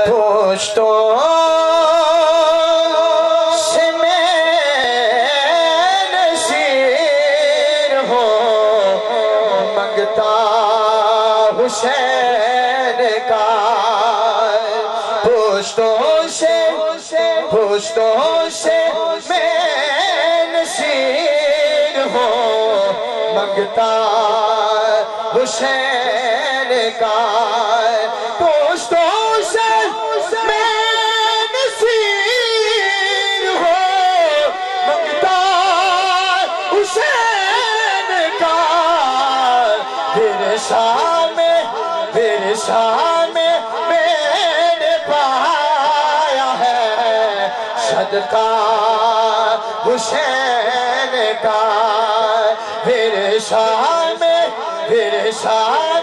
پشتوں سے میں نصیر ہوں منگتا حسین کا پشتوں سے میں نصیر ہوں منگتا حسین کا پشتوں سے میں نصیر ہوں منگتا حسین کا ورثہ میں میں نے پایا ہے صدقہ حسین کا ورثہ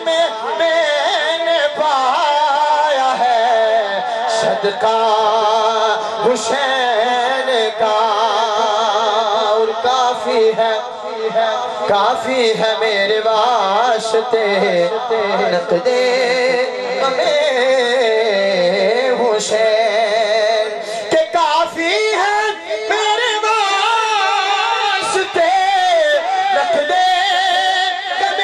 میں میں نے پایا ہے صدقہ حسین کا اور کافی ہے میرے واسطے نقد غم حسین کہ کافی ہے میرے واسطے نقد غم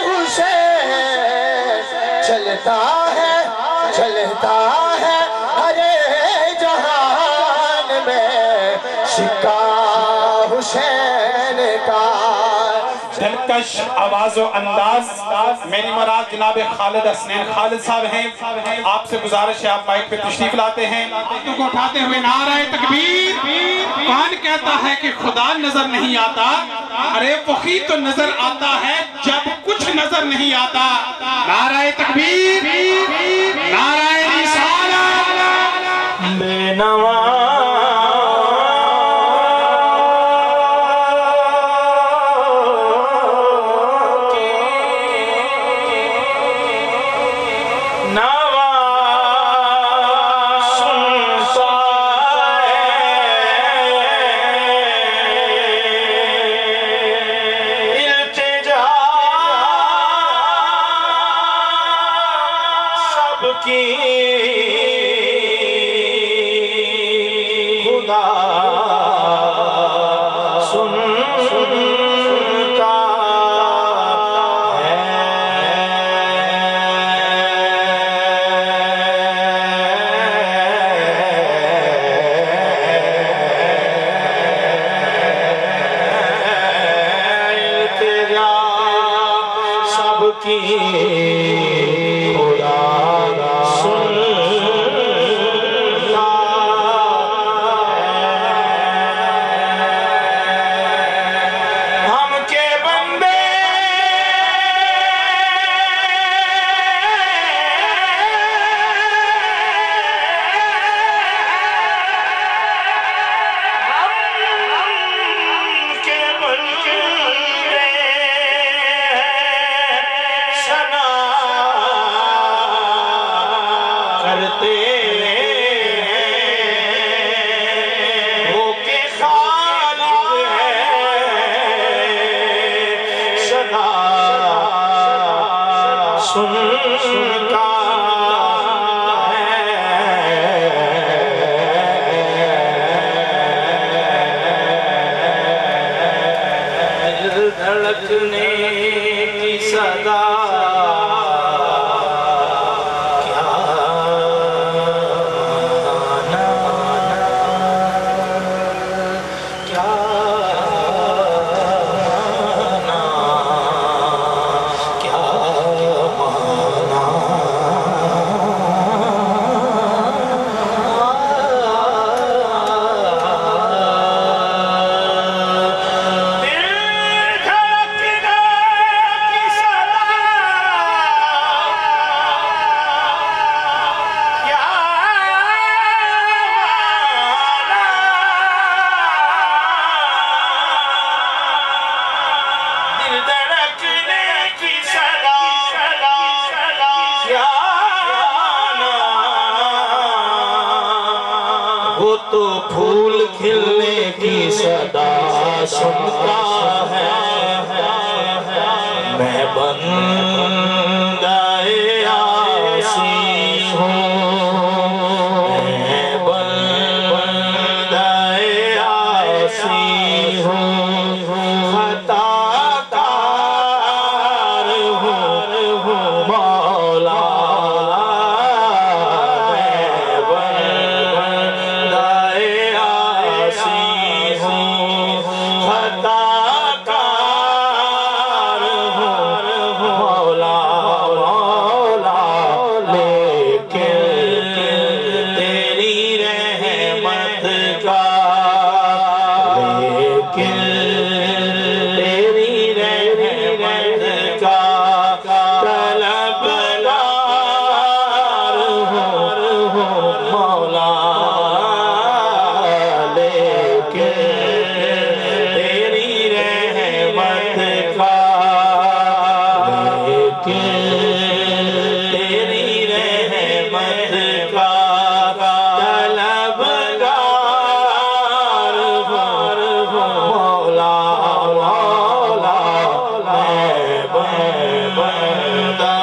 حسین چلتا ہے ہر جہان میں سکہ حسین کا دلکش آواز و انداز میری مراد جناب خالد حسنین خالد صاحب ہیں آپ سے گزارش ہے آپ مائک پہ تشریف لاتے ہیں ہاتھوں کو اٹھاتے ہوئے نعرہ تکبیر کون کہتا ہے کہ خدا نظر نہیں آتا ارے وہی تو نظر آتا ہے جب کچھ نظر نہیں آتا نعرہ تکبیر نعرہ رسالت بے نوا تو پھول کھلنے کی صدا سنتا ہے میں بندہ آسی کا طلبگار مولا مولا میں بندہ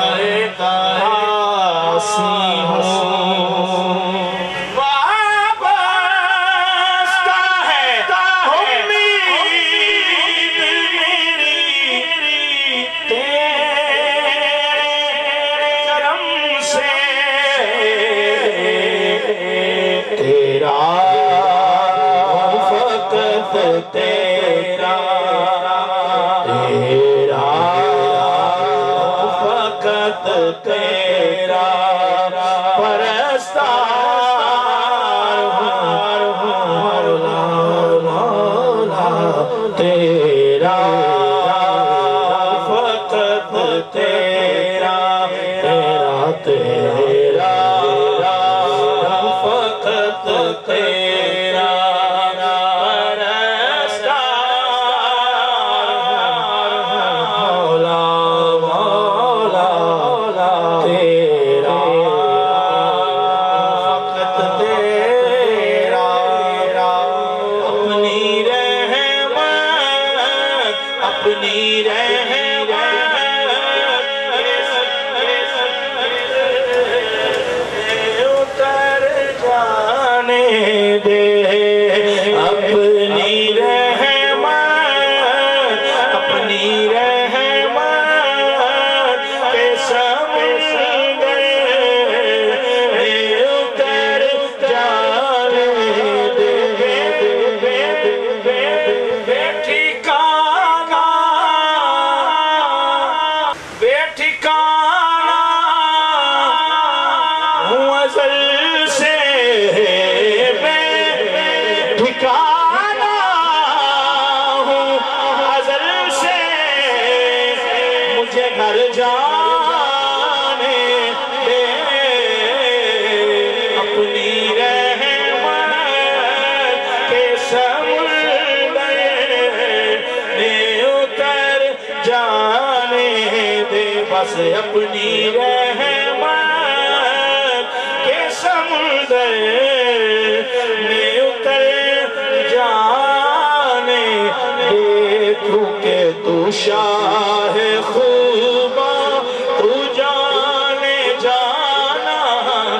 قاسی ہوں وابستہ ہے امید میری تیرے کرم سے تیرا فقط تیرا تیرا فقط تیرا پرستار مولا مولا تیرا فقط تیرا تیرا تیرا فقط تیرا مولا مولا تیرا فقط تیرا اپنی رحمت اپنی اتر جانے دے اپنی رحمت اپنی رحمت کے سمندر اتر جانے دے بے ٹھکانہ بے ٹھکانہ ہوں ازل سے بے ٹھکانہ ہوں ازل سے مجھے گھر جانے دے اپنی رحمت کے سمندر میں اتر جانے دے بس اپنی رحمت کے سمندر میں اتر جانے دے کیونکہ تو شاہ خوباں تو جانے جانا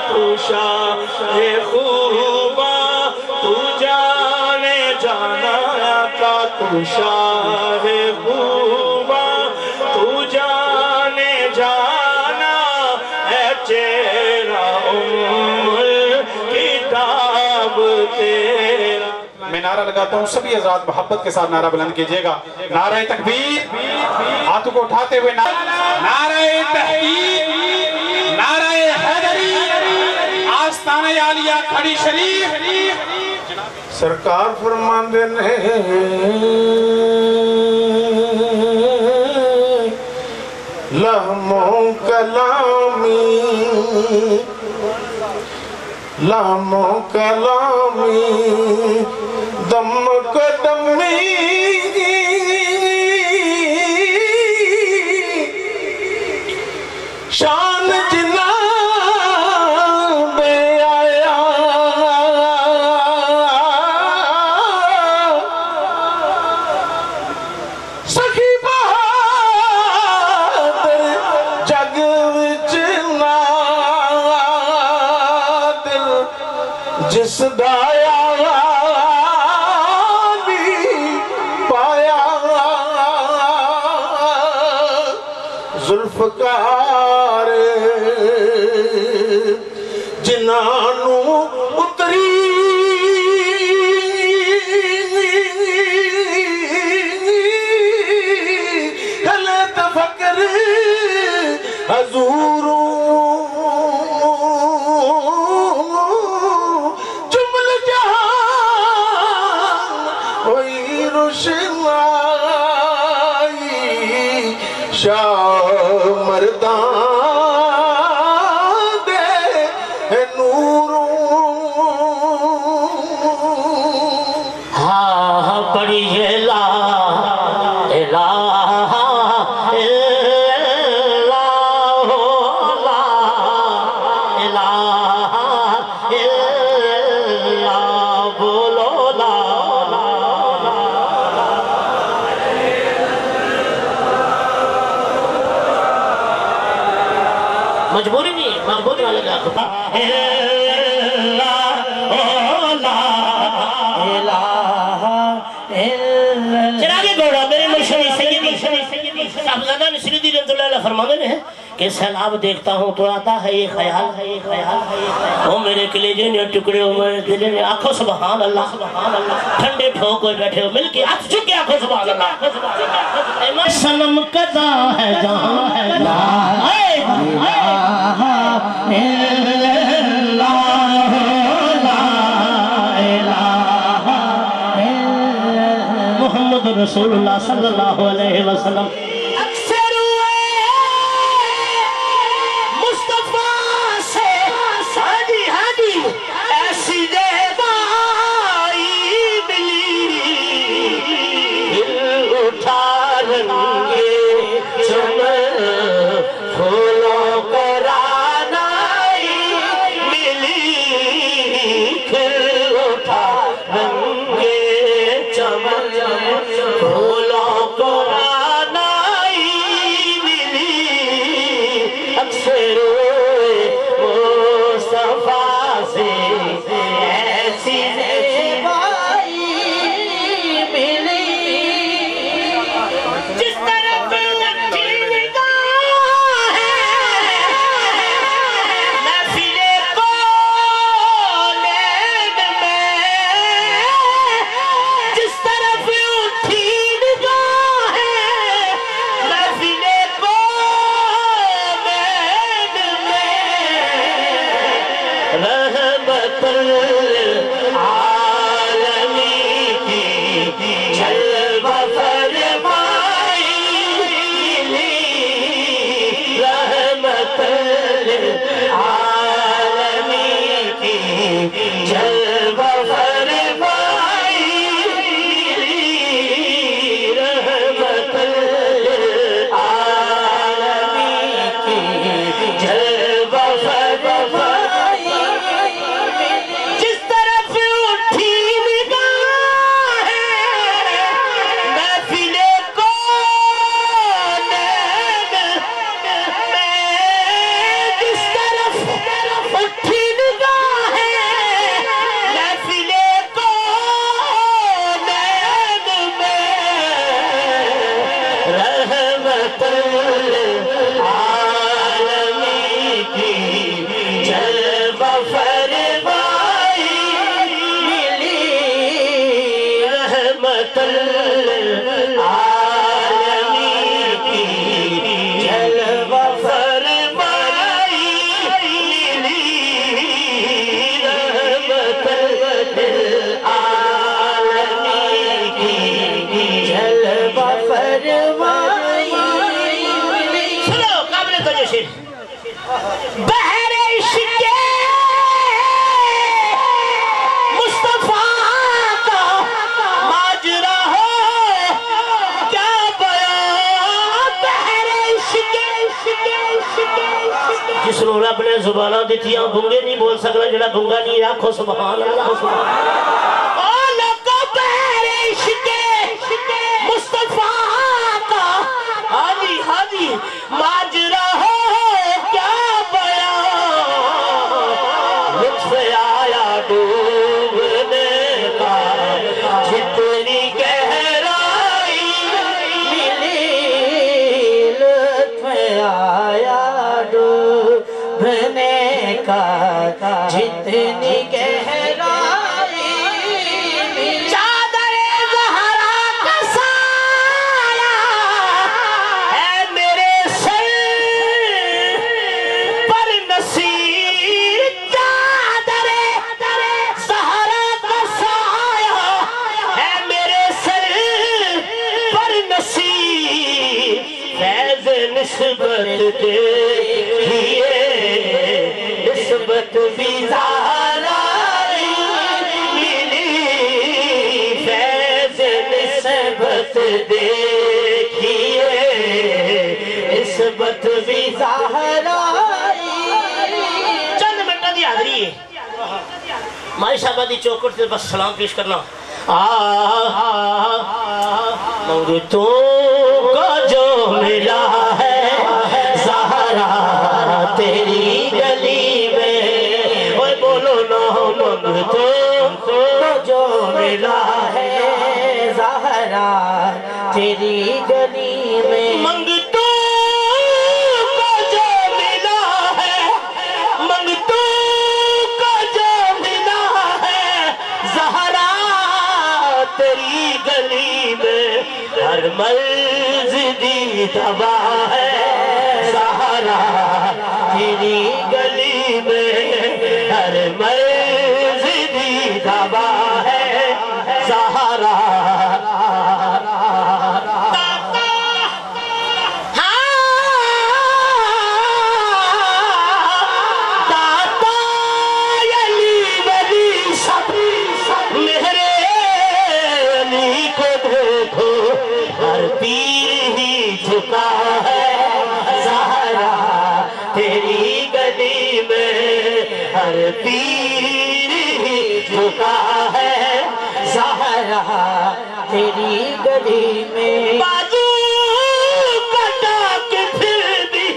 تو شاہ خوباں تو جانے جانا کا تو شاہ خوباں تو جانے جانا ہے چہرہ کتاب تیرا میں نعرہ لگاتا ہوں سبھی حضرات محبت کے ساتھ نعرہ بلند کیجئے گا نعرہ تکبیر ہاتھوں کو اٹھاتے ہوئے نعرہ تحقیق نعرہ حیدری آستانہ عالیہ کھڑی شریف سرکار فرماندے نے لہموں کلامی لہموں کلامی دم قدمی شان جناب آیا سخی بہادر جگ وچ نادل جس دایا پایا ذوالفقار جنانوں اتری حلت فقر حضوروں جمل جہان ہوئی روشنائی شاہ مردان دے نور الہ الا بولو لا مجبوری نہیں ہے مجبور نہ لگا چراغ گوڑا میرے مرشد سیدی صاحبزادہ نصیرالدین رحمۃ اللہ علیہ فرماتے ہیں کہ سیلاب دیکھتا ہوں تو آتا ہے یہ خیال وہ میرے کلیجے نے ٹکڑے ہو میرے دل نے آنکھوں سبحان اللہ ٹھنڈے ٹھوک ہوئے بیٹھے ہو مل کے ہاتھ چکے آنکھوں سبحان اللہ سنم قضا ہے جہاں ہے لا محمد رسول اللہ صلی اللہ علیہ وسلم اکثر مصطفیٰ سے ہادی ایسی زیبائی ملی اٹھا رنگے چمن پھولوں کو رانائی ملی پھر اٹھا رنگے چمن پھولوں کو رانائی ملی اکثر مصطفیٰ سے ایسی زیبائی ملی جس طرح اٹھی نگاہ ہے محفل کونین میں جس طرف اٹھی نگاہ ہے محفل کونین میں رحمت العالمین کی جلوہ فرمائی ملی رحمت العالمین کی جلوہ فرمائی ملی رحمت العالمین کی جلوہ فرمائی جس طرف اٹھی نگاہ ہے محفل کونین میں جس طرف اٹھی نگاہ ہے محفل کونین میں رحمت العالمین کی جلوہ فرمائی ملی رحمت العالمین کی جلوہ فرمائی ملی رحمت العالمین کی جلوہ فرمائی ملی سنو قابل توجہ شیر بحر عشق مصطفیٰ کا ماجرا ہو کیا بیان بحر عشق جس نو رب نے زبانہ دیتیاں بھنگے نہیں بول سکنا جڑا بھنگا نہیں آنکھوں سبحان اللہ او لوگوں بحر عشق مصطفیٰ کا ہادی ماجرا ہو کیا بیان لطف آیا ڈوبنے کا جتنی گہرائی ملی لطف آیا ڈوبنے کا جتنی گہرائی چادر زہرا کا سایہ ہے میرے سر پر نصیر چادر زہرا کا سایہ ہے میرے سر پر نصیر فیض نسبت دیکھیے نسبت بھی زہرائی ملی فیض نسبت دیکھیے نسبت بھی زہرائی چند حاضری ہے مائی صاحبہ دی چوکٹ سے بس سلام پیش کرنا منگتوں کا جو ملا ہے زہرا تیری گلی میں اوے بولو نا منگتوں کا جو ملا ہے زہرا تیری گلی میں منگتوں کا جو ملا ہے منگتوں کا جو ملا ہے زہرا تیری گلی میں ہر مرض دی دوا ہے زہرا تیری گلی میں ہر مرض دی دوا ہے زہرا تیری گلی میں ہر پیر ہی جھکا ہے زہرا تیری گلی میں بازو کٹا کے پھر بھی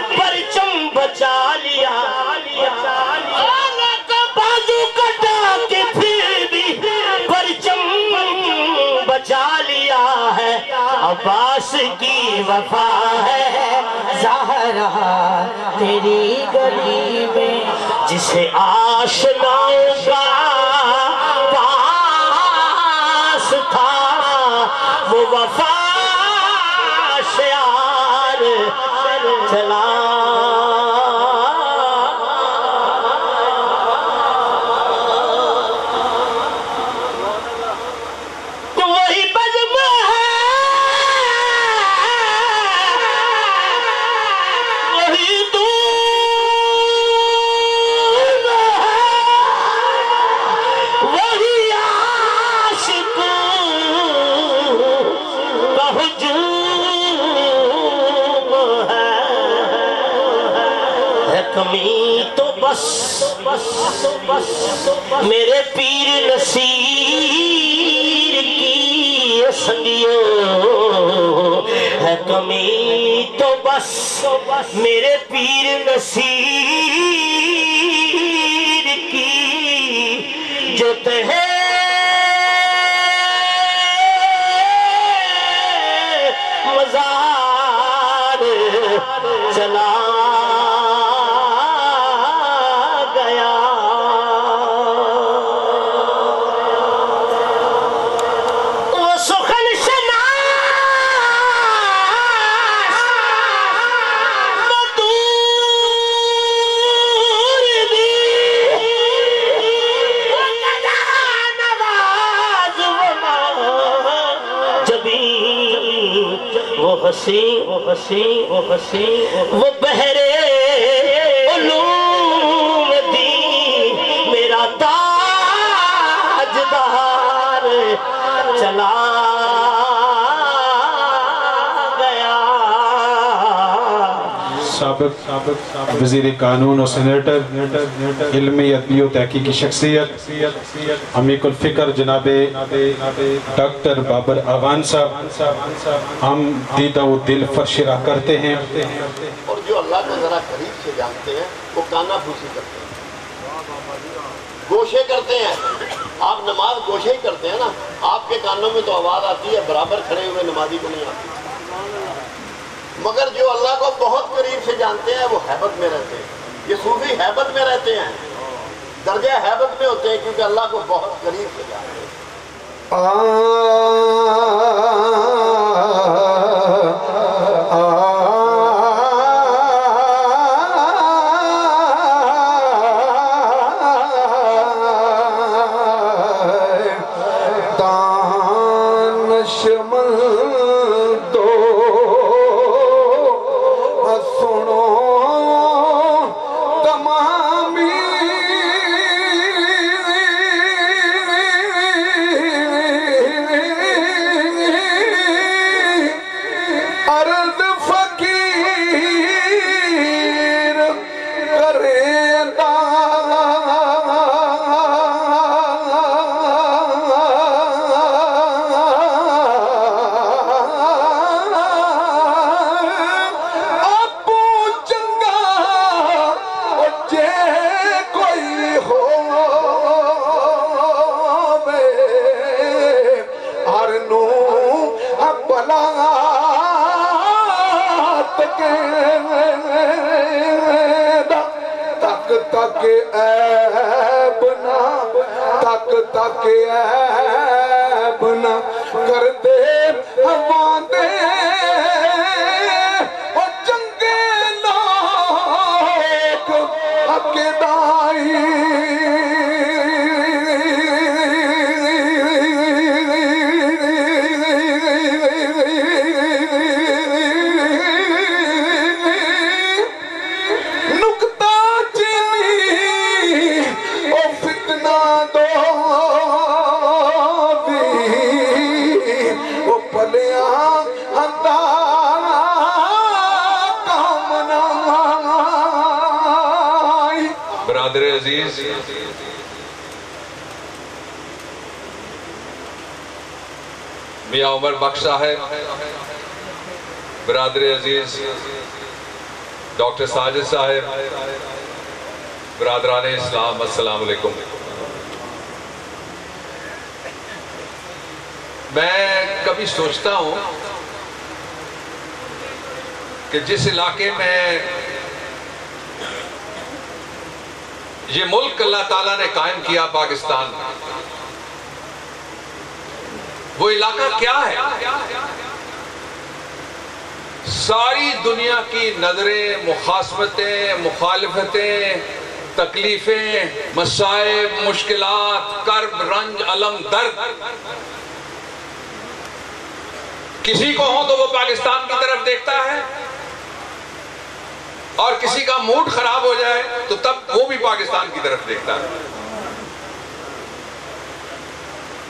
پرچم بچا لیا بازو کٹا کے پھر بھی پرچم بچا لیا ہے عباس کی وفا ہے زہرا تیری گلی میں جسے آشناؤں کا پاس تھا وہ وفا شعار چلا کمی تو بس میرے پیر نصیر کی سنگیو ہے کمی تو بس میرے پیر نصیر کی جو تہے مزار چلا وہ بہرے علوم دی میرا تاجدار چلا گیا سابق وزیر قانون و سینیٹر علمی ادبی و تحقیقی شخصیت عمیق الفکر جناب ڈاکٹر بابر آغان صاحب ہم دیدہ و دل فرشرہ کرتے ہیں اور جو اللہ کو ذرا قریب سے جانتے ہیں وہ کانا پھوسی کرتے ہیں گوشے کرتے ہیں آپ نماز گوشے ہی کرتے ہیں نا آپ کے کانوں میں تو آواز آتی ہے برابر کھڑے ہوئے نمازی کو نہیں آتی مگر جو اللہ کو بہت قریب سے جانتے ہیں وہ حیبت میں رہتے ہیں یہ صوفی حیبت میں رہتے ہیں درجہ حیبت میں ہوتے ہیں کیونکہ اللہ کو بہت قریب سے جانتے ہیں کے تک تک عیب نہ تک عیب نہ کر دے ہمارے اور چنگے لوگ عقیدائی برادر عزیز، میاں عمر بخش صاحب، برادر عزیز ڈاکٹر ساجد صاحب، برادران اسلام، السلام علیکم۔ میں کبھی سوچتا ہوں کہ جس علاقے میں یہ ملک اللہ تعالیٰ نے قائم کیا پاکستان، وہ علاقہ کیا ہے؟ ساری دنیا کی نظریں، مخاصمتیں، مخالفتیں، تکلیفیں، مصائب، مشکلات، کرب، رنج، علم، درد کسی کو ہو تو وہ پاکستان کی طرف دیکھتا ہے، اور کسی کا موڈ خراب ہو جائے تو تب وہ بھی پاکستان کی طرف دیکھتا ہے۔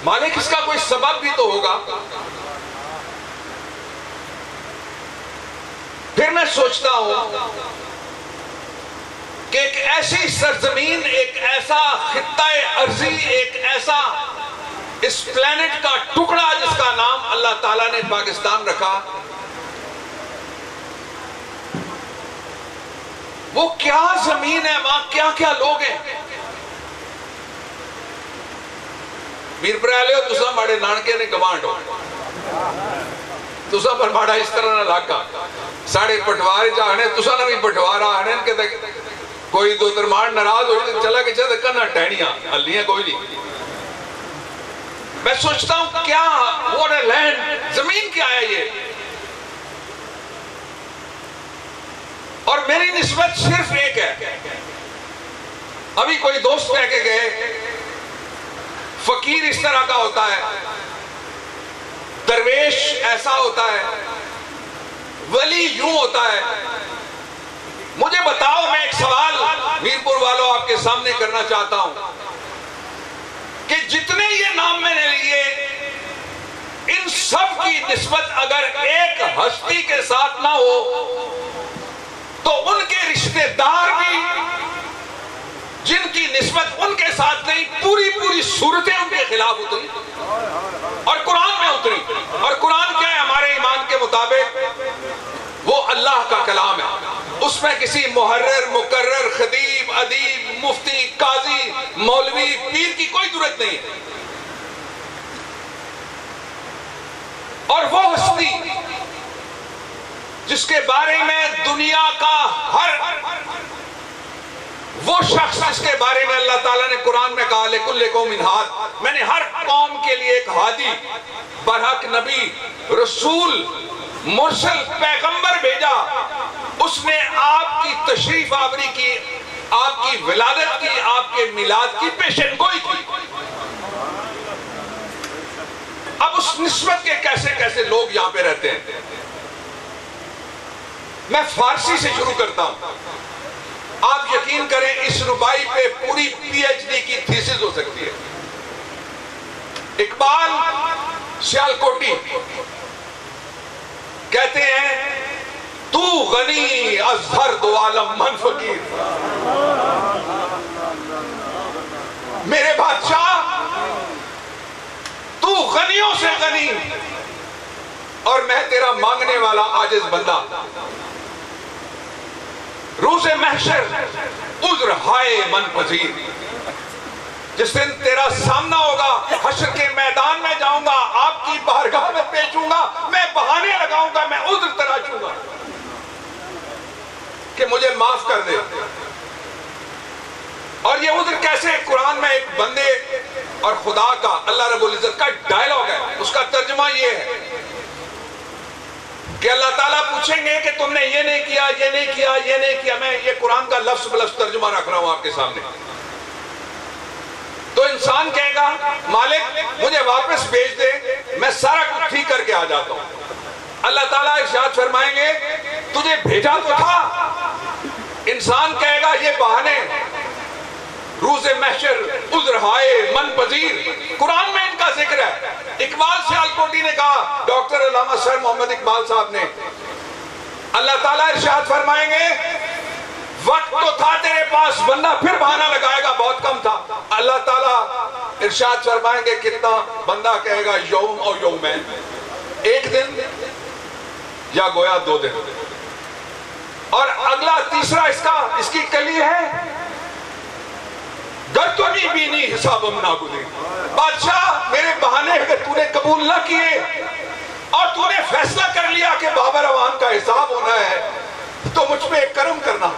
مالک اس کا کوئی سبب بھی تو ہوگا۔ پھر میں سوچتا ہوں کہ ایک ایسی سرزمین، ایک ایسا خطہ ارضی، ایک ایسا اس پلانٹ کا ٹکڑا جس کا نام اللہ تعالیٰ نے پاکستان رکھا، وہ کیا زمین ہے، وہاں کیا کیا لوگ ہیں۔ میر پرالے ہو تسا ماڑے نانکے نے گوانڈ ہو، تسا پر ماڑا اس طرح نہ لاکا ساڑے پٹوارے چاہنے، تسا نہ بھی پٹوارا آنے کہ کوئی دو درمان ناراض ہوئی تو چلا کہ چاہتے کرنا ٹہنیاں ہلیاں کوئی نہیں۔ میں سوچتا ہوں کیا what a land، زمین کیا ہے یہ؟ اور میری نسبت صرف ایک ہے۔ ابھی کوئی دوست کہہ کے گئے فقیر اس طرح کا ہوتا ہے، درویش ایسا ہوتا ہے، ولی یوں ہوتا ہے۔ مجھے بتاؤ، میں ایک سوال میرپور والوں آپ کے سامنے کرنا چاہتا ہوں کہ جتنے یہ نام میں نے لیے، ان سب کی نسبت اگر ایک ہستی کے ساتھ نہ ہو تو ان کے رشتہ دار بھی جن کی نسبت ان کے ساتھ نہیں، پوری صورتیں ان کے خلاف اتری اور قرآن میں اتری۔ اور قرآن کیا ہے ہمارے ایمان کے مطابق؟ وہ اللہ کا کلام ہے، اس میں کسی محرر، مقرر، خطیب، ادیب، مفتی، قاضی، مولوی، پیر کی کوئی ضرورت نہیں ہے۔ اور وہ ہستی جس کے بارے میں دنیا کا ہر وہ شخص جس کے بارے میں اللہ تعالیٰ نے قرآن میں کہا لِكُلِّ قَوْمٍ ہَادٍ، میں نے ہر قوم کے لیے ایک ہادی، برحق نبی، رسول، مرسل، پیغمبر بھیجا۔ اس نے آپ کی تشریف آوری کی، آپ کی ولادت کی، آپ کے میلاد کی پیشن گوئی کی۔ اب اس نسبت کے کیسے کیسے لوگ یہاں پہ رہتے ہیں۔ میں فارسی سے شروع کرتا ہوں۔ آپ یقین کریں اس ربائی پہ پوری پی ایچ ڈی کی تھیسس ہو سکتی ہے۔ اقبال سیالکوٹی کہتے ہیں تو غنی از ہر دو عالم من فقیر، میرے بادشاہ تو غنیوں سے غنی اور میں تیرا مانگنے والا عاجز بندہ۔ روز محشر عذر ہائے من پذیر، جس دن تیرا سامنا ہوگا، حشر کے میدان میں جاؤں گا، آپ کی بارگاہ میں پیش ہوں گا، میں بہانے لگاؤں گا، میں عذر تراشوں گا۔ کہ مجھے معاف کر دے. اور یہ عذر کیسے؟ قرآن میں ایک بندے اور خدا کا، اللہ رب العزت کا ڈائلاگ ہے. اس کا ترجمہ یہ ہے کہ اللہ تعالیٰ پوچھیں گے کہ تم نے یہ نہیں کیا، یہ نہیں کیا، یہ نہیں کیا. میں یہ قرآن کا لفظ بلفظ ترجمہ رکھ رہا ہوں آپ کے سامنے. تو انسان کہے گا مالک مجھے واپس بھیج دے، میں سارا کچھ ٹھیک کر کے آ جاتا ہوں. اللہ تعالیٰ ارشاد فرمائیں گے تجھے بھیجا تو تھا. انسان کہے گا یہ بہانے، روز محشر عذر ہائے من پذیر، قرآن میں ان کا ذکر ہے. اقبال سیالکوٹی نے کہا، ڈاکٹر علامہ سر محمد اقبال صاحب نے، اللہ تعالیٰ ارشاد فرمائیں گے وقت تو تھا تیرے پاس بندہ پھر بہانہ لگائے گا بہت کم تھا. اللہ تعالیٰ ارشاد فرمائیں گے کتنا بندہ کہے گا یوم اور یومین، ایک دن یا گویا 2 دن. اور اگلا تیسرا اس کی کلی ہے گر تو نہیں بینی حساب ہم ناگزیر. بادشاہ میرے بہانے اگر تو نے قبول نہ کیے اور تو نے فیصلہ کر لیا کہ بابر اوان کا حساب ہونا ہے تو مجھ پہ ایک کرم کرنا.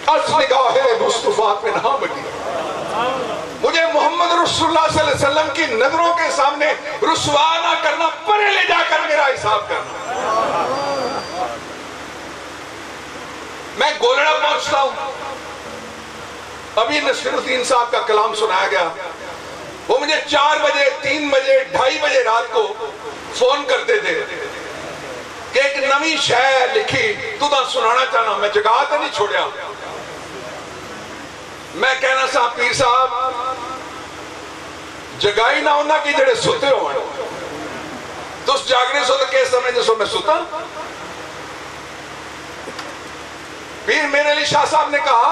از نگاہ مصطفیٰ پہ نہ بگی، مجھے محمد رسول اللہ صلی اللہ علیہ وسلم کی نظروں کے سامنے رسوا نہ کرنا، پرے لے جا کر میرا حساب کرنا. میں گولڑا پہنچتا ہوں، ابھی نصیر الدین صاحب کا کلام سنایا گیا. وہ مجھے 4 بجے 3 بجے 2:30 بجے رات کو فون کرتے تھے کہ ایک نوی شے لکھی تو دا سنانا چاہنا. میں جگہ تو نہیں چھوڑیا. میں کہنا صاحب پیر صاحب جگائی نہ ہونا کہ جڑے سوتے ہو تو اس جاگنے سو تو کیس سمجھ جسو میں سوتا. پیر میرے علی شاہ صاحب نے کہا،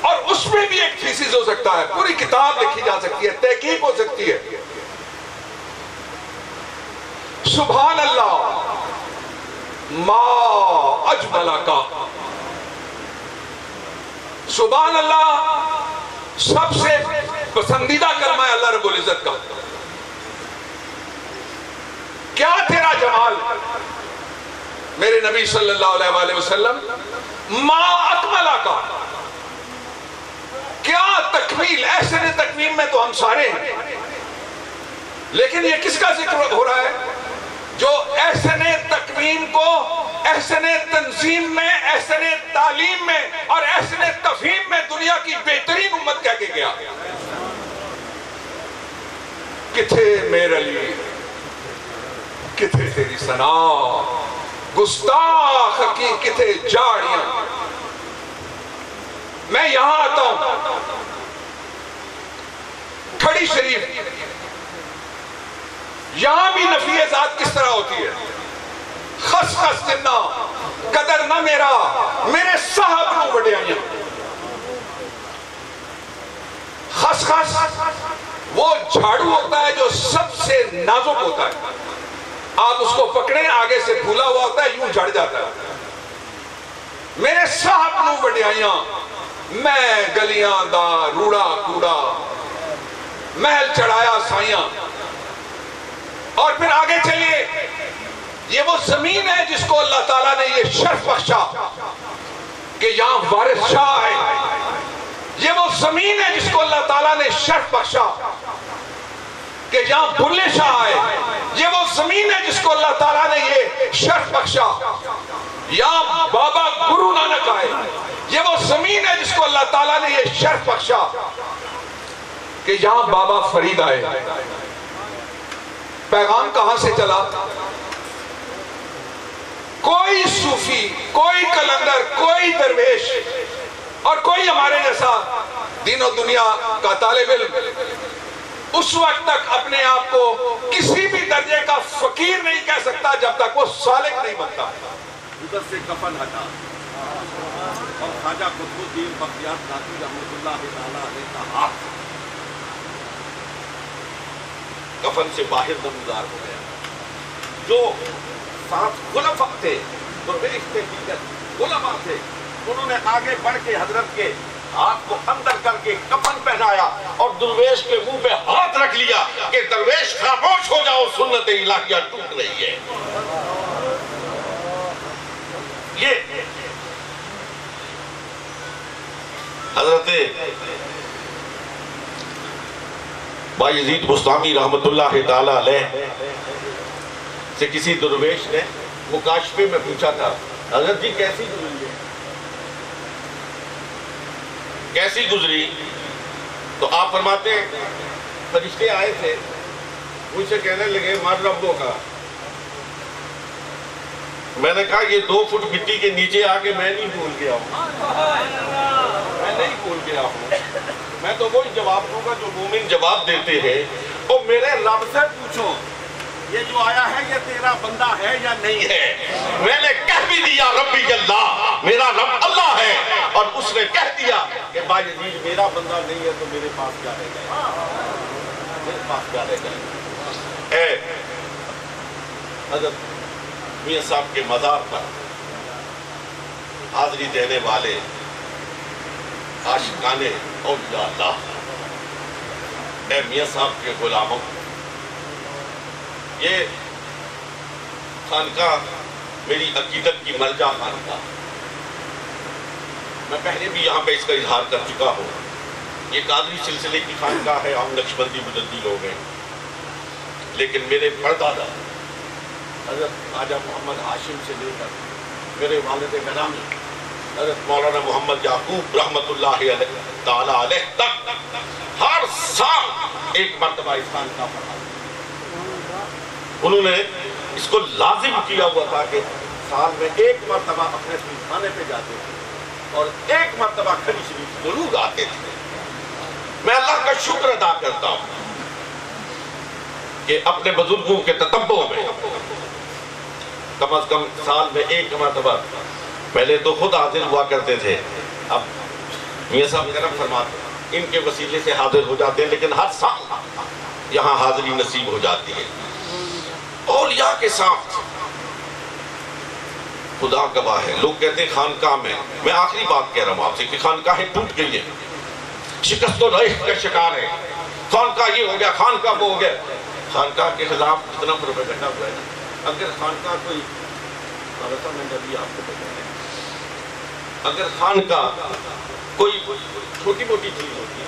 اور اس میں بھی ایک تھیسس ہو سکتا ہے، پوری کتاب لکھی جا سکتی ہے، تحقیق ہو سکتی ہے. سبحان اللہ ما اجمل کا، سبحان اللہ سب سے پسندیدہ کلمہ ہے اللہ رب العزت کا. کیا تیرا جمال میرے نبی صلی اللہ علیہ وآلہ وسلم. ما اکمل کا، کیا تکمیل. احسن تکویم میں تو ہم سارے ہیں، لیکن یہ کس کا ذکر ہو رہا ہے جو احسن تکویم کو احسن تنظیم میں، احسن تعلیم میں اور احسن تفہیم میں دنیا کی بہترین امت کہہ کے گیا. کتھے میرے علی کتھے تیری ثنا، گستاخ کی کتھے جاڑیاں. میں یہاں آتا ہوں کھڑی شریف، یہاں بھی نفی ذات کس طرح ہوتی ہے. خس خس جنہ قدر نہ میرا میرے صاحب نو بڑیاں. خس خس وہ جھاڑو ہوتا ہے جو سب سے نازک ہوتا ہے. آپ اس کو پکڑیں آگے سے پھولا ہوا ہوتا ہے، یوں جھڑ جاتا ہے. میرے صاحب نو بڑیاں، میں گلیاں دا روڑا کوڑا، محل چڑھایا سائیاں. اور پھر آگے چلیے، یہ وہ زمین ہے جس کو اللہ تعالیٰ نے یہ شرف بخشا کہ یہاں وارث شاہ آئے. یہ وہ زمین ہے جس کو اللہ تعالیٰ نے شرف بخشا کہ یہاں بھلے شاہ آئے. یہ وہ زمین ہے جس کو اللہ تعالیٰ نے یہ شرف بخشا یہاں بابا گرو نانک آئے. یہ وہ زمین ہے جس کو اللہ تعالیٰ نے یہ شرف بخشا کہ یہاں بابا فرید آئے. پیغام کہاں سے چلا؟ کوئی صوفی، کوئی کلندر، کوئی درویش اور کوئی ہمارے جیسا دین و دنیا کا طالب علم اس وقت تک اپنے آپ کو کسی بھی درجے کا فقیر نہیں کہہ سکتا جب تک وہ سالک نہیں بنتا. ادھر سے کفن ہٹا اور خواجہ قطب الدین بختیار ذاتی رحمۃ اللہ تعالیٰ علیہ کا ہاتھ کفن سے باہر نمودار ہو گیا. جو 7 خلفاء تھے، درویش تھے، علماء تھے، انہوں نے آگے بڑھ کے حضرت کے ہاتھ کو اندر کر کے کفن پہنایا اور درویش کے منہ پہ ہاتھ رکھ لیا کہ درویش خاموش ہو جاؤ، سنت الہیہ ٹوٹ رہی ہے. یہ حضرت بایزید بستامی رحمت اللہ تعالی علیہ سے کسی درویش نے مکاشفے میں پوچھا تھا حضرت جی کیسی گزری ہے، کیسی گزری؟ تو آپ فرماتے ہیں فرشتے آئے تھے مجھ سے کہنے لگے مر ربوں کا. میں نے کہا یہ 2 فٹ مٹی کے نیچے آ کے میں نہیں بھول گیا ہوں، میں نہیں بھول گیا ہوں، میں تو وہی جواب دوں گا جو مومن جواب دیتے ہیں. اور میرے رب سے پوچھو یہ جو آیا ہے یہ تیرا بندہ ہے یا نہیں ہے؟ میں نے کہہ بھی دیا ربی اللہ، میرا رب اللہ ہے، اور اس نے کہہ دیا کہ بایزید میرا بندہ نہیں ہے تو میرے پاس کیا رہ گئے، میرے پاس کیا رہ گئے. اے حضرت میاں صاحب کے مزار پر حاضری دینے والے عاشقان اولیاء اللہ، اے میاں صاحب کے غلاموں، یہ خانقاہ میری عقیدت کی مرجع خانقاہ، میں پہلے بھی یہاں پہ اس کا اظہار کر چکا ہوں. یہ قادری سلسلے کی خانقاہ ہے، ہم نقشبندی مجدی لوگ ہیں، لیکن میرے پردادا حضرت خواجہ محمد ہاشم سے لے کر میرے والد گرامی حضرت مولانا محمد یعقوب رحمت اللہ تعالی علیہ تک ہر سال ایک مرتبہ اس خانقاہ پر انہوں نے اس کو لازم کیا ہوا تھا کہ سال میں ایک مرتبہ اپنے خانے پہ جاتے تھے اور ایک مرتبہ کھڑی شریف ضرور آتے تھے. میں اللہ کا شکر ادا کرتا ہوں کہ اپنے بزرگوں کے تتبع میں کم از کم سال میں ایک مرتبہ، پہلے تو خود حاضر ہوا کرتے تھے، اب میاں صاحب کرم فرماتے ان کے وسیلے سے حاضر ہو جاتے ہیں، لیکن ہر سال یہاں حاضری نصیب ہو جاتی ہے. اولیاء کے ساتھ خدا گواہ ہے، لوگ کہتے ہیں خانقاہ میں آخری بات کہہ رہا ہوں آپ سے کہ خانقاہیں ٹوٹ گئی ہیں، شکست و ریح کا شکار ہے، خانقاہ یہ ہو گیا، خانقاہ وہ ہو گیا. خانقاہ کے خلاف اتنا پروپیگنڈا ہوا ہے نا. اگر خانقاہ کوئی آپ کو بتائیں، اگر خانقاہ کوئی چھوٹی موٹی چیز ہوتی ہے،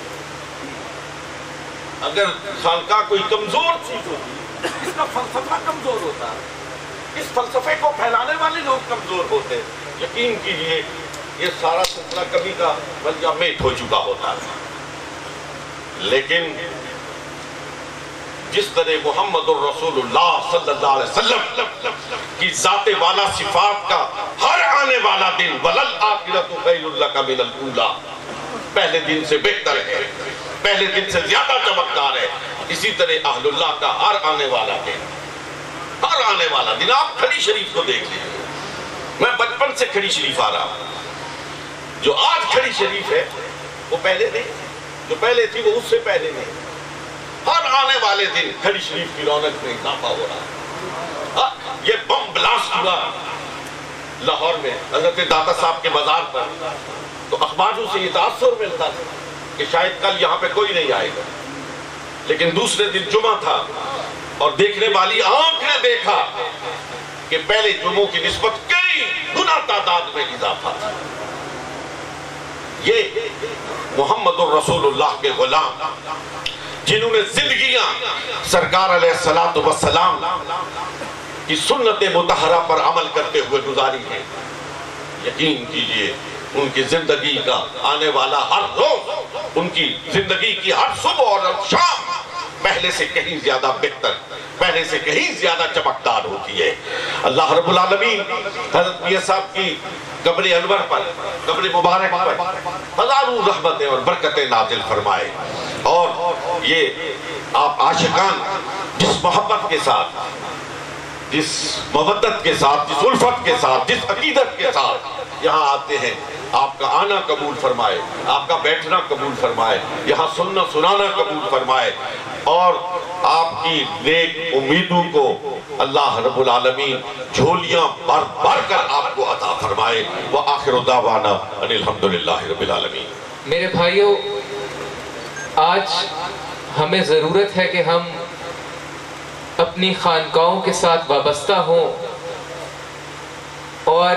اگر خانقاہ کوئی کمزور چیز ہوتی ہے، اس کا فلسفہ کمزور ہوتا ہے، اس فلسفے کو پھیلانے والے لوگ کمزور ہوتے ہیں، یقین کیجئے یہ سارا سلسلہ کبھی کا بلجا میٹ ہو چکا ہوتا ہے. لیکن جس طرح محمد الرسول اللہ صلی اللہ علیہ وسلم کی ذات والا صفات کا ہر آنے والا دن وَلَلْآخِرَةُ خَيْرٌ لَكَ مِنَ الْأُولَىٰ، پہلے دن سے بہتر ہے، پہلے دن سے زیادہ چمکدار ہے، اسی طرح اہل اللہ کا ہر آنے والا دن، ہر آنے والا دن. آپ کھڑی شریف کو دیکھ لیجیے، میں بچپن سے کھڑی شریف آ رہا ہوں. جو آج کھڑی شریف ہے وہ پہلے نہیں، جو پہلے تھی وہ اس سے پہلے نہیں. ہر آنے والے دن کھڑی شریف کی رونق میں اضافہ ہو رہا ہے. یہ بم بلاسٹ ہوا لاہور میں حضرت داتا صاحب کے مزار پر، تو اخباروں سے یہ تاثر ملتا تھا کہ شاید کل یہاں پہ کوئی نہیں آئے گا، لیکن دوسرے دن جمعہ تھا اور دیکھنے والی آنکھ نے دیکھا کہ پہلے جمعوں کی نسبت کئی گنا تعداد میں اضافہ تھا. یہ محمد الرسول اللہ کے غلام جنہوں نے زندگیاں سرکار علیہ السلام کی سنت مطہرہ پر عمل کرتے ہوئے گزاری ہیں، یقین کیجئے ان کی زندگی کا آنے والا ہر روز، ان کی زندگی کی ہر صبح اور شام پہلے سے کہیں زیادہ بہتر، پہلے سے کہیں زیادہ چمکدار ہوتی ہے. اللہ رب العالمین حضرت میاں صاحب کی قبر انور پر، قبر مبارک پر ہزاروں رحمتیں اور برکتیں نازل فرمائے. اور یہ آپ عاشقان جس محبت کے ساتھ، جس مودت کے ساتھ، جس الفت کے ساتھ، جس عقیدت کے ساتھ یہاں آتے ہیں، آپ کا آنا قبول فرمائے، آپ کا بیٹھنا قبول فرمائے، یہاں سننا سنانا قبول فرمائے، اور آپ کی نیک امیدوں کو اللہ رب العالمین جھولیاں بھر بھر کر آپ کو عطا فرمائے. وآخر دعوانا ان الحمدللہ رب العالمین. میرے بھائیوں، آج ہمیں ضرورت ہے کہ ہم اپنی خانقاہوں کے ساتھ وابستہ ہوں اور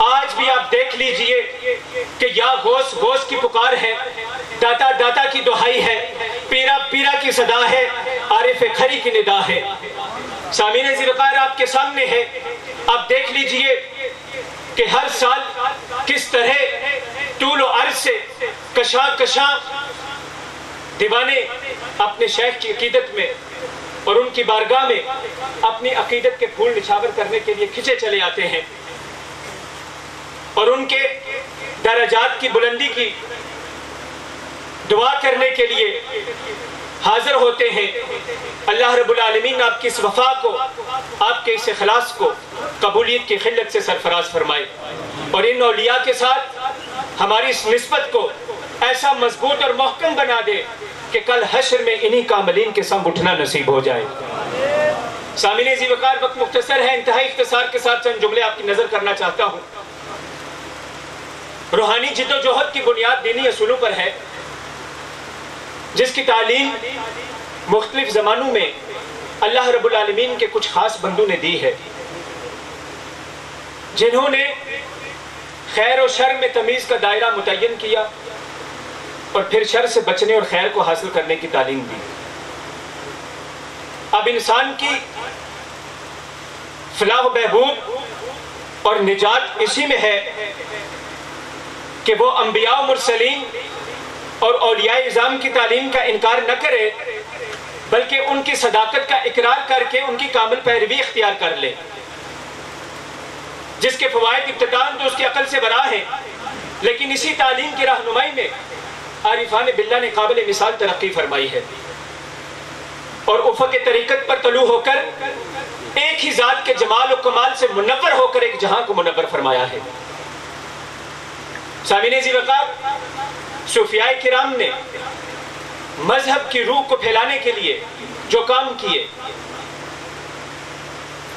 آج بھی آپ دیکھ لیجئے کہ یا غوث غوث کی پکار ہے، داتا داتا کی دہائی ہے، پیرا پیرا کی صدا ہے، عارف کھری کی ندا ہے۔ سامعین ذی وقار آپ کے سامنے ہے، آپ دیکھ لیجئے کہ ہر سال کس طرح طول و عرض سے کشاں کشاں دیوانے اپنے شیخ کی عقیدت میں اور ان کی بارگاہ میں اپنی عقیدت کے پھول نچھاور کرنے کے لیے کھچے چلے آتے ہیں اور ان کے درجات کی بلندی کی دعا کرنے کے لیے حاضر ہوتے ہیں۔ اللہ رب العالمین آپ کی اس وفا کو، آپ کے اس اخلاص کو قبولیت کی خلت سے سرفراز فرمائے اور ان اولیاء کے ساتھ ہماری اس نسبت کو ایسا مضبوط اور محکم بنا دے کہ کل حشر میں انہی کاملین کے سنگ اٹھنا نصیب ہو جائے۔ سامعین ذی وقار وقت مختصر ہے، انتہائی اختصار کے ساتھ چند جملے آپ کی نظر کرنا چاہتا ہوں۔ روحانی جد و جہد کی بنیاد دینی اصولوں پر ہے، جس کی تعلیم مختلف زمانوں میں اللہ رب العالمین کے کچھ خاص بندوں نے دی ہے، جنہوں نے خیر و شر میں تمیز کا دائرہ متعین کیا اور پھر شر سے بچنے اور خیر کو حاصل کرنے کی تعلیم دی۔ اب انسان کی فلاح و بہبود اور نجات اسی میں ہے کہ وہ انبیاء و مرسلین اور اولیاء اعظام کی تعلیم کا انکار نہ کرے، بلکہ ان کی صداقت کا اقرار کر کے ان کی کامل پیروی اختیار کر لے، جس کے فوائد ابتداءً تو اس کی عقل سے برآں ہیں، لیکن اسی تعلیم کی رہنمائی میں عارفان باللہ نے قابل مثال ترقی فرمائی ہے اور افق طریقت پر طلوع ہو کر ایک ہی ذات کے جمال و کمال سے منور ہو کر ایک جہاں کو منور فرمایا ہے۔ سامعین ذی وقار، صوفیاء کرام نے مذہب کی روح کو پھیلانے کے لیے جو کام کیے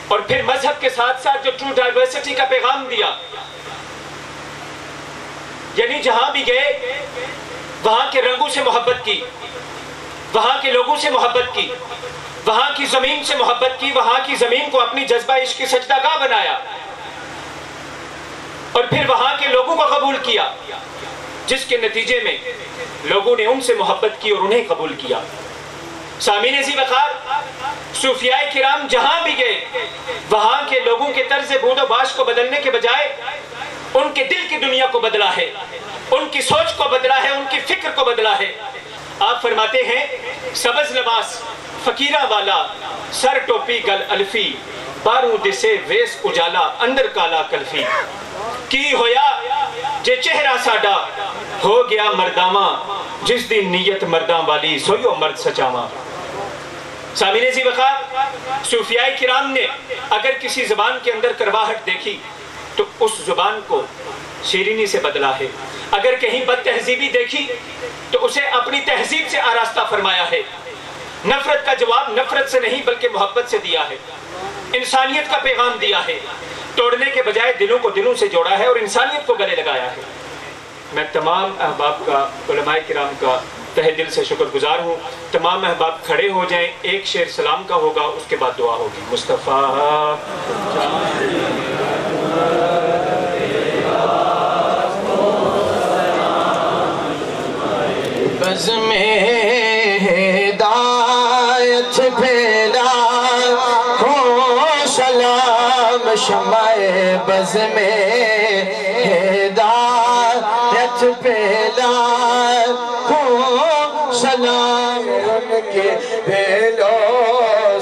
اور پھر مذہب کے ساتھ ساتھ جو ٹرو ڈائیورسٹی کا پیغام دیا، یعنی جہاں بھی گئے وہاں کے رنگوں سے محبت کی، وہاں کے لوگوں سے محبت کی، وہاں کی زمین سے محبت کی، وہاں کی زمین کو اپنی جذبہ عشق کی سجدہ گاہ بنایا اور پھر وہاں کے لوگوں کو قبول کیا، جس کے نتیجے میں لوگوں نے ان سے محبت کی اور انہیں قبول کیا۔ سامعین ذی وقار، صوفیاء کرام جہاں بھی گئے وہاں کے لوگوں کے طرز بود و باش کو بدلنے کے بجائے ان کے دل کی دنیا کو بدلا ہے، ان کی سوچ کو بدلا ہے، ان کی فکر کو بدلا ہے۔ آپ فرماتے ہیں سبز لباس فقیرہ والا، سر ٹوپی گل الفی، بارود سے ویس اجالا اندر کالا کلفی، کی ہویا جے چہرہ ساڈا ہو گیا مرداواں، جس دی نیت مرداں والی سویو مرد سچاواں۔ سامعین ذی وقار، صوفیاء کرام نے اگر کسی زبان کے اندر کرواہٹ دیکھی تو اس زبان کو شیرینی سے بدلا ہے، اگر کہیں بد تہذیبی دیکھی تو اسے اپنی تہذیب سے آراستہ فرمایا ہے، نفرت کا جواب نفرت سے نہیں بلکہ محبت سے دیا ہے، انسانیت کا پیغام دیا ہے، توڑنے کے بجائے دلوں کو دلوں سے جوڑا ہے اور انسانیت کو گلے لگایا ہے۔ میں تمام احباب کا، علماء کرام کا تہہ دل سے شکر گزار ہوں۔ تمام احباب کھڑے ہو جائیں، ایک شعر سلام کا ہوگا، اس کے بعد دعا ہوگی۔ مصطفیٰ بز میں ہدایت پھیلا ہو سلام شمع بز میں ہدایت پھیلا ہو سلام ان کے پھیلو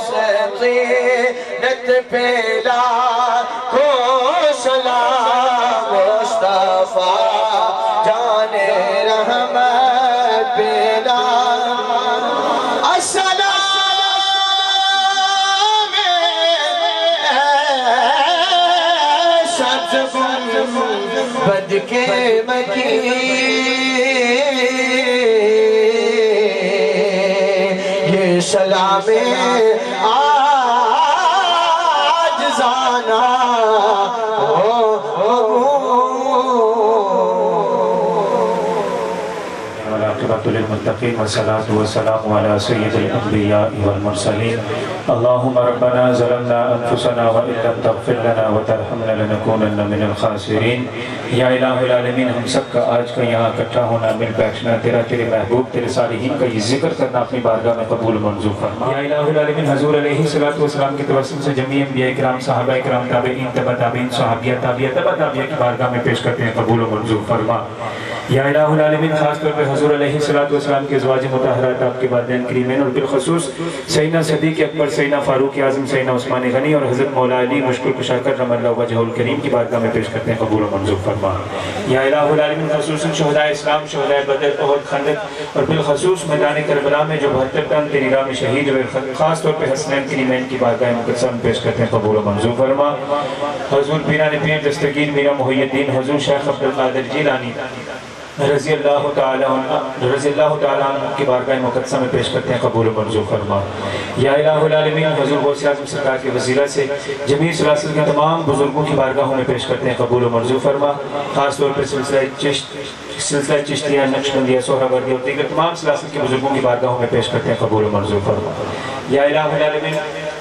سکینت پھیلا ہو سلام مصطفیٰ جان رحمت پھیلا السلام سبز بد کے مکی یہ سلام آج زانا والعاقبۃ للمتقین والصلاۃ والسلام علی سید الانبیاء والمرسلین اللہم ربنا ظلمنا انفسنا وان لم تغفر لنا وترحمنا لنکونن من الخاسرین۔ یا الہ العالمین، ہم سب کا آج کا یہاں اکٹھا ہونا، مل بیٹھنا، تیرے محبوب تیرے صالحین کا یہ ذکر کرنا اپنی بارگاہ میں قبول و منظور فرما۔ یا الہ العالمین، حضور علیہ الصلوۃ والسلام کے توسل سے جمیع انبیاء کرام، صحابہ کرام، تابعین، تبع تابعین، صحابیہ، تابعیہ، تبع تابعیہ کی بارگاہ میں پیش کرتے ہیں، قبول و منظور فرما۔ یا الہ العالمین، خاص طور پہ حضور علیہ الصلوۃ والسلام کے ازواج مطہرات، آپ کے والدین کریمین، اور بالخصوص سیدنا صدیق اکبر، سیدنا فاروق اعظم، سیدنا عثمان غنی اور حضرت مولا علی مشکل کشا کرم اللہ وجہہ الکریم کی بارگاہ میں پیش کرتے ہیں، قبول و منظور فرما۔ یا الہ العالمین، خصوصاً شہدائے اسلام، شہدائے بدر، احد، خندق اور بالخصوص میدان کربلا میں جو 72 تن تیری راہ میں شہید ہوئے، خاص طور پہ حسنین کریمین کی بارگاہ مقدسہ میں پیش کرتے ہیں، قبول و منظور فرما۔ حضور پیران پیر دستگیر میرا محی الدین حضور شیخ عبدالقادر جیلانی رضی اللہ تعالیٰ عنہ کی بارگاہ مقدسہ میں پیش کرتے ہیں، قبول و منظور فرما۔ یا الہ العالمین، حضور غوث اعظم سرکار کے وسیلہ سے جمیع سلاسل کے تمام بزرگوں کی بارگاہوں میں پیش کرتے ہیں، قبول و منظور فرما۔ خاص طور پر سلسلہ چشتیہ، نقشبندیہ، سہروردیہ اور دیگر تمام سلاسل کے بزرگوں کی بارگاہوں میں پیش کرتے ہیں، قبول و منظور فرما۔ یا الہ العالمین،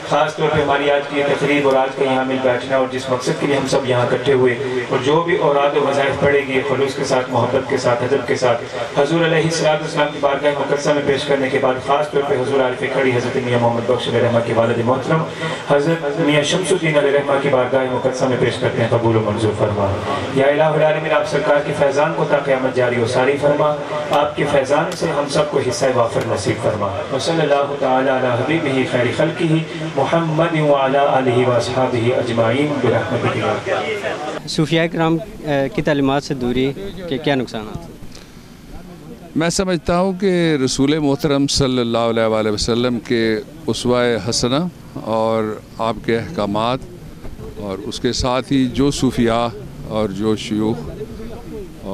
خاص طور پہ ہماری آج کی تقریب اور آج کا یہاں مل بیٹھنا اور جس مقصد کے لیے ہم سب یہاں اکٹھے ہوئے، اور جو بھی اوراد و وظائف پڑے گی خلوص کے ساتھ، محبت کے ساتھ، ادب کے ساتھ حضور علیہ السلام کی بارگاہ مقدسہ میں پیش کرنے کے بعد، خاص طور پہ حضور عارف کھڑی حضرت میاں محمد بخش علیہ رحمہ کے والد محترم حضرت میاں شمس الدین علیہ رحمہ کی بارگاہ مقدسہ میں پیش کرتے ہیں، قبول و منظور فرما۔ یا الہ العالمین، آپ سرکار کے فیضان کو تا قیامت جاری و ساری فرما، آپ کے فیضان سے ہم سب کو حصہ وافر نصیب فرما۔ وصلی اللہ تعالی علی حبیبہ خیر خلقہ محمد وعلی آلہ واصحابہ اجمعین برحمتک یا ارحم۔ صوفیاء کرام کی تعلیمات سے دوری کے کیا نقصانات ہیں؟ میں سمجھتا ہوں کہ رسول محترم صلی اللہ علیہ وآلہ وسلم کے اسوہ حسنہ اور آپ کے احکامات، اور اس کے ساتھ ہی جو صوفیاء اور جو شیوخ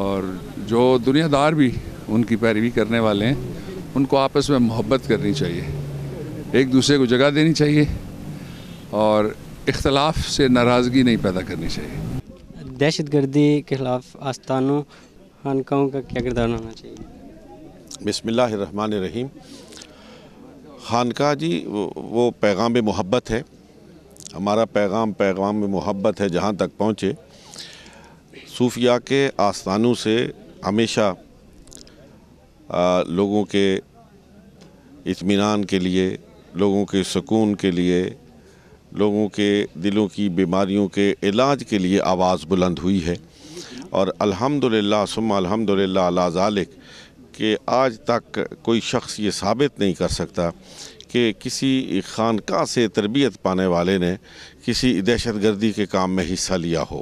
اور جو دنیا دار بھی ان کی پیروی کرنے والے ہیں، ان کو آپس میں محبت کرنی چاہیے، ایک دوسرے کو جگہ دینی چاہیے اور اختلاف سے ناراضگی نہیں پیدا کرنی چاہیے۔ دہشت گردی کے خلاف آستانوں، خانقاہوں کا کیا کردار ہونا چاہیے؟ بسم اللہ الرحمن الرحیم۔ خانقاہ جی وہ پیغام محبت ہے، ہمارا پیغام محبت ہے، جہاں تک پہنچے۔ صوفیاء کے آستانوں سے ہمیشہ لوگوں کے اطمینان کے لیے، لوگوں کے سکون کے لیے، لوگوں کے دلوں کی بیماریوں کے علاج کے لیے آواز بلند ہوئی ہے، اور الحمدللہ ثم الحمدللہ علی ذالک کہ آج تک کوئی شخص یہ ثابت نہیں کر سکتا کہ کسی خانقاہ سے تربیت پانے والے نے کسی دہشت گردی کے کام میں حصہ لیا ہو،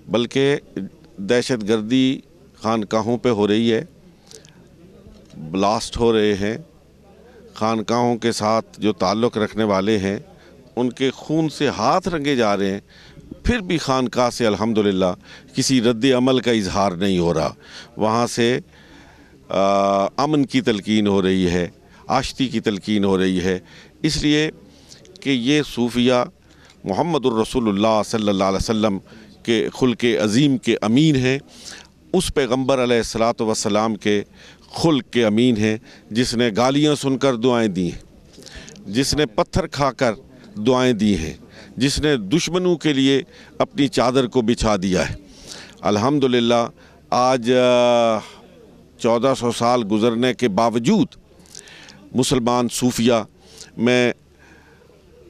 بلکہ دہشت گردی خانقاہوں پہ ہو رہی ہے، بلاسٹ ہو رہے ہیں، خانقاہوں کے ساتھ جو تعلق رکھنے والے ہیں ان کے خون سے ہاتھ رنگے جا رہے ہیں، پھر بھی خانقاہ سے الحمدللہ کسی رد عمل کا اظہار نہیں ہو رہا، وہاں سے امن کی تلقین ہو رہی ہے، آشتی کی تلقین ہو رہی ہے، اس لیے کہ یہ صوفیاء محمد الرسول اللہ صلی اللہ علیہ وسلم کے خلق عظیم کے امین ہیں، اس پیغمبر علیہ السلام کے خلق کے امین ہیں، جس نے گالیاں سن کر دعائیں دی ہیں، جس نے پتھر کھا کر دعائیں دی ہیں، جس نے دشمنوں کے لیے اپنی چادر کو بچھا دیا ہے۔ الحمدللہ آج 1400 سال گزرنے کے باوجود مسلمان صوفیاء میں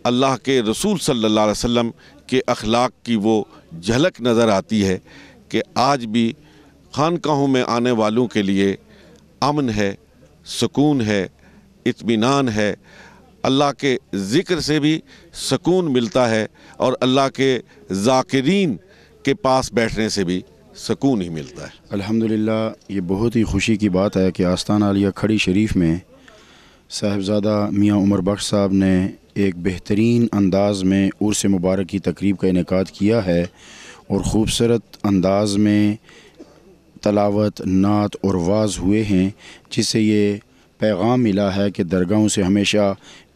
اللہ کے رسول صلی اللہ علیہ وسلم کے اخلاق کی وہ جھلک نظر آتی ہے کہ آج بھی خانقاہوں میں آنے والوں کے لیے امن ہے، سکون ہے، اطمینان ہے، اللہ کے ذکر سے بھی سکون ملتا ہے، اور اللہ کے ذاکرین کے پاس بیٹھنے سے بھی سکون ہی ملتا ہے۔ الحمدللہ یہ بہت ہی خوشی کی بات ہے کہ آستان عالیہ کھڑی شریف میں صاحبزادہ میاں عمر بخش صاحب نے ایک بہترین انداز میں عرس مبارک کی تقریب کا انعقاد کیا ہے، اور خوبصورت انداز میں تلاوت، نعت اور واز ہوئے ہیں، جس سے یہ پیغام ملا ہے کہ درگاہوں سے ہمیشہ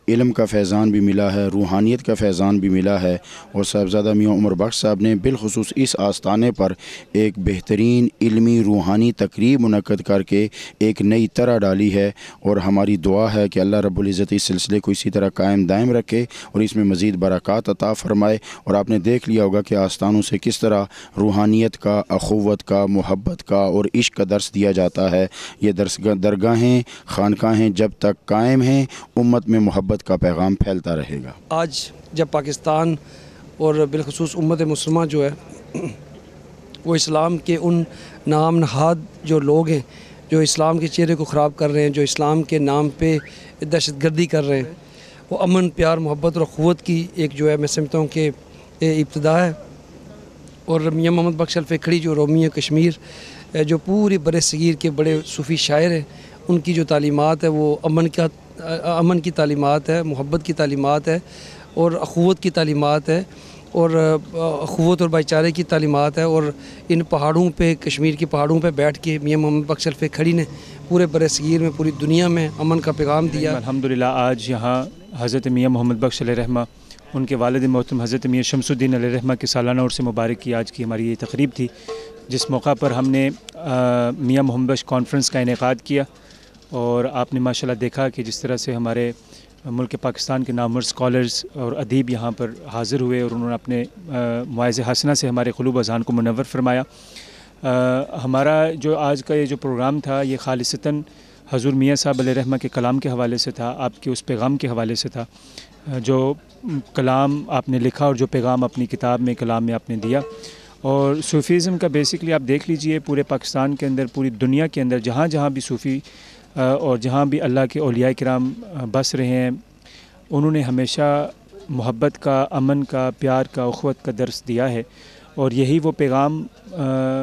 علم کا فیضان بھی ملا ہے، روحانیت کا فیضان بھی ملا ہے، اور صاحبزادہ میاں عمر بخش صاحب نے بالخصوص اس آستانے پر ایک بہترین علمی روحانی تقریب منعقد کر کے ایک نئی طرح ڈالی ہے، اور ہماری دعا ہے کہ اللہ رب العزت اس سلسلے کو اسی طرح قائم دائم رکھے اور اس میں مزید برکات عطا فرمائے۔ اور آپ نے دیکھ لیا ہوگا کہ آستانوں سے کس طرح روحانیت کا، اخوت کا، محبت کا اور عشق کا درس دیا جاتا ہے۔ یہ درگاہیں، خانقاہیں جب تک قائم ہیں، امت میں محبت کا پیغام پھیلتا رہے گا۔ آج جب پاکستان اور بالخصوص امت مسلمہ جو ہے وہ اسلام کے ان نام نہاد جو لوگ ہیں جو اسلام کے چہرے کو خراب کر رہے ہیں، جو اسلام کے نام پہ دہشت گردی کر رہے ہیں، وہ امن، پیار، محبت اور اخوت کی ایک جو ہے میں سمجھتا ہوں کہ ابتدا ہے۔ اور میاں محمد بخش الفیکھڑی جو رومیہ کشمیر جو پوری برِ صغیر کے بڑے صوفی شاعر ہیں، ان کی جو تعلیمات ہے وہ امن کی تعلیمات ہے، محبت کی تعلیمات ہے اور اخوت کی تعلیمات ہے، اور اخوت اور بھائی چارے کی تعلیمات ہے۔ اور ان پہاڑوں پہ، کشمیر کی پہاڑوں پہ بیٹھ کے میاں محمد بخش الفیکھڑی نے پورے برِ صغیر میں، پوری دنیا میں امن کا پیغام دیا۔ الحمدللہ آج یہاں حضرت میاں محمد بخش علیہ رحمہ، ان کے والد محترم حضرت میاں شمس الدین علیہ رحمہ کی سالانہ عرس مبارک کی آج کی ہماری یہ تقریب تھی، جس موقع پر ہم نے میاں محمد بخش کانفرنس کا انعقاد کیا، اور آپ نے ماشاءاللہ دیکھا کہ جس طرح سے ہمارے ملک پاکستان کے نامور اسکالرز اور ادیب یہاں پر حاضر ہوئے، اور انہوں نے اپنے مواعظ حسنہ سے ہمارے قلوب اذہان کو منور فرمایا۔ ہمارا جو آج کا یہ جو پروگرام تھا یہ خالصتاً حضور میاں صاحب علیہ رحمہ کے کلام کے حوالے سے تھا، آپ کے اس پیغام کے حوالے سے تھا، جو کلام آپ نے لکھا اور جو پیغام اپنی کتاب میں، کلام میں آپ نے دیا۔ اور صوفیزم کا بیسکلی آپ دیکھ لیجئے پورے پاکستان کے اندر، پوری دنیا کے اندر جہاں جہاں بھی صوفی اور جہاں بھی اللہ کے اولیاء کرام بس رہے ہیں، انہوں نے ہمیشہ محبت کا، امن کا، پیار کا، اخوت کا درس دیا ہے، اور یہی وہ پیغام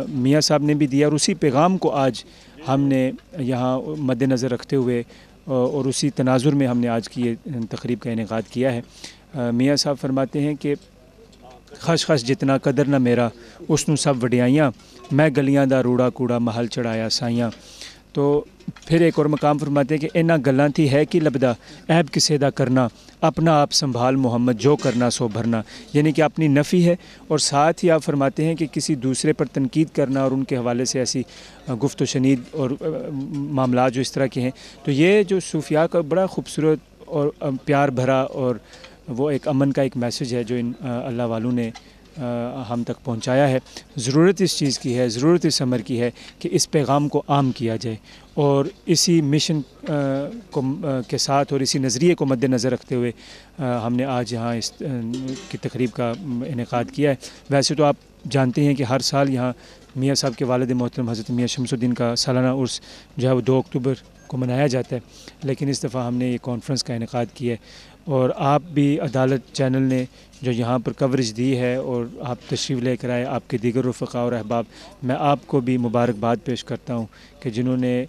میاں صاحب نے بھی دیا، اور اسی پیغام کو آج ہم نے یہاں مد نظر رکھتے ہوئے اور اسی تناظر میں ہم نے آج کی یہ تقریب کا انعقاد کیا ہے۔ میاں صاحب فرماتے ہیں کہ خش خش جتنا قدر نہ میرا، اس نو سب وڈیائیاں، میں گلیاں دا روڑا کوڑا محل چڑھایا سائیاں۔ تو پھر ایک اور مقام فرماتے ہیں کہ انہاں گلاں تھی ہے کہ لبدا عیب کسے دا کرنا، اپنا آپ سنبھال محمد جو کرنا سو بھرنا، یعنی کہ اپنی نفی ہے، اور ساتھ ہی آپ فرماتے ہیں کہ کسی دوسرے پر تنقید کرنا اور ان کے حوالے سے ایسی گفت و شنید اور معاملات جو اس طرح کے ہیں، تو یہ جو صوفیاء کا بڑا خوبصورت اور پیار بھرا اور وہ ایک امن کا ایک میسج ہے جو ان اللہ والوں نے ہم تک پہنچایا ہے۔ ضرورت اس چیز کی ہے، ضرورت اس امر کی ہے کہ اس پیغام کو عام کیا جائے، اور اسی مشن کے ساتھ اور اسی نظریے کو مد نظر رکھتے ہوئے ہم نے آج یہاں اس کی تقریب کا انعقاد کیا ہے۔ ویسے تو آپ جانتے ہیں کہ ہر سال یہاں میاں صاحب کے والد محترم حضرت میاں شمس الدین کا سالانہ عرس جو ہے وہ 2 اکتوبر کو منایا جاتا ہے، لیکن اس دفعہ ہم نے یہ کانفرنس کا انعقاد کیا ہے، اور آپ بھی عدالت چینل نے جو یہاں پر کوریج دی ہے اور آپ تشریف لے کر آئے، آپ کے دیگر رفقا اور احباب، میں آپ کو بھی مبارکباد پیش کرتا ہوں کہ جنہوں نے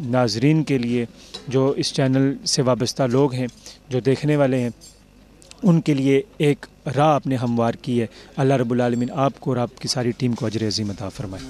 ناظرین کے لیے، جو اس چینل سے وابستہ لوگ ہیں، جو دیکھنے والے ہیں، ان کے لیے ایک راہ آپ نے ہموار کی ہے۔ اللہ رب العالمین آپ کو اور آپ کی ساری ٹیم کو اجر عظیم عطا فرمائے۔